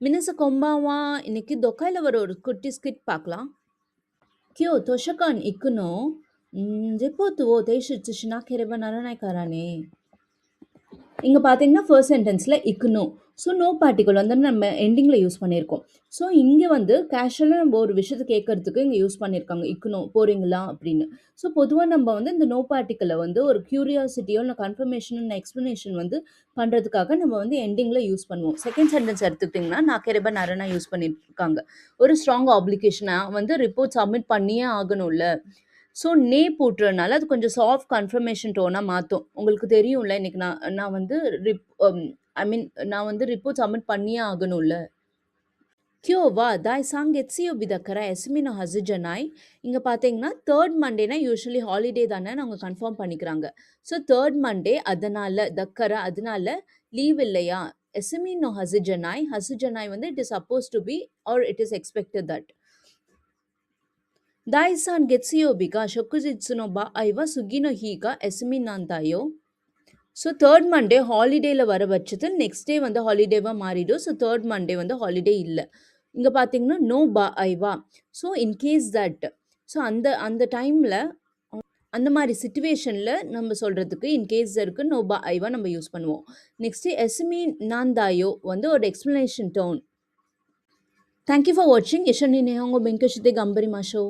மினச கொம்பாவா இன்னைக்கு தொக்காயில வர ஒரு குட்டி ஸ்கிட் பார்க்கலாம். கியோ தோஷகான் இக்குனோ ரிப்போர்ட் ஓ தேய்ச்சி சினாக்கெரவ நரநாய்க்காரானே. இங்க பார்த்தீங்கன்னா, ஃபர்ஸ்ட் சென்டென்ஸ்ல இக்னோ. ஸோ, நோ பார்ட்டிகிள் வந்து நம்ம எண்டிங்ல யூஸ் பண்ணியிருக்கோம். ஸோ, இங்க வந்து கேஷுவலா நம்ம ஒரு விஷயத்த கேட்கறதுக்கு இங்க யூஸ் பண்ணியிருக்காங்க. இக்னோ போறீங்களா? அப்படின்னு. ஸோ, பொதுவா நம்ம வந்து இந்த நோ பார்ட்டிகிள வந்து ஒரு கியூரியாசிட்டியோ, இல்ல கன்ஃபர்மேஷன், இல்ல எக்ஸ்ப்ளனேஷன் வந்து பண்றதுக்காக நம்ம வந்து எண்டிங்ல யூஸ் பண்ணுவோம். செகண்ட் சென்டென்ஸ் எடுத்துக்கிட்டீங்கன்னா, நாக்கெரப நரனா யூஸ் பண்ணியிருக்காங்க. ஒரு ஸ்ட்ராங் ஆப்ளிகேஷனா வந்து ரிப்போர்ட் சப்மிட் பண்ணியே ஆகணும்ல. ஸோ, நே போட்டுறனால அது கொஞ்சம் சாஃப்ட் கன்ஃபர்மேஷன் டோனா மாத்தும். உங்களுக்கு தெரியும்ல, இன்னைக்கு நான் நான் வந்து ரிப் அம் ஐ மீன் நான் வந்து ரிப்போர்ட் சப்மிட் பண்ணியே ஆகணும்ல. கியோ வா தாய் சாங் எட்சியோ பிதக்கர எஸ்மினோ ஹசிஜனாய். இங்க பார்த்தீங்கன்னா, 3 மண்டேனா யூசுவலி ஹாலிடே தானேன்னு அவங்க கன்ஃபார்ம் பண்ணிக்கிறாங்க. ஸோ 3 மண்டே அதனால தக்கர அதனால லீவ் இல்லையா? எஸ்மினோ ஹசிஜனாய் ஹசிஜனாய் வந்து it is suppose to be or it is expected that. 다이산月曜日が祝日の場合は சுகினோ ஹீகா எஸ்மினாந்தாயோ. ஸோ தேர்ட் மண்டே ஹாலிடேல வர பட்சத்தில் நெக்ஸ்ட் டே வந்து ஹாலிடேவா மாறிடும். ஸோ தேர்ட் மண்டே வந்து ஹாலிடே இல்லை. இங்க பார்த்தீங்கன்னா நோ பா ஐவா. So in case that. ஸோ அந்த அந்த டைம்ல அந்த மாதிரி சுச்சுவேஷன்ல நம்ம சொல்றதுக்கு இன்கேஸ் இருக்கு நோ பா ஐவா நம்ம யூஸ் பண்ணுவோம். நெக்ஸ்ட் எஸ்மி நாந்தாயோ வந்து ஒரு எக்ஸ்பிளனேஷன் டோன். தேங்க்யூ ஃபார் வாட்சிங். இஷன் நினைஹோங்கோ பெங்கஷிதே கம்பரி மாஷோ.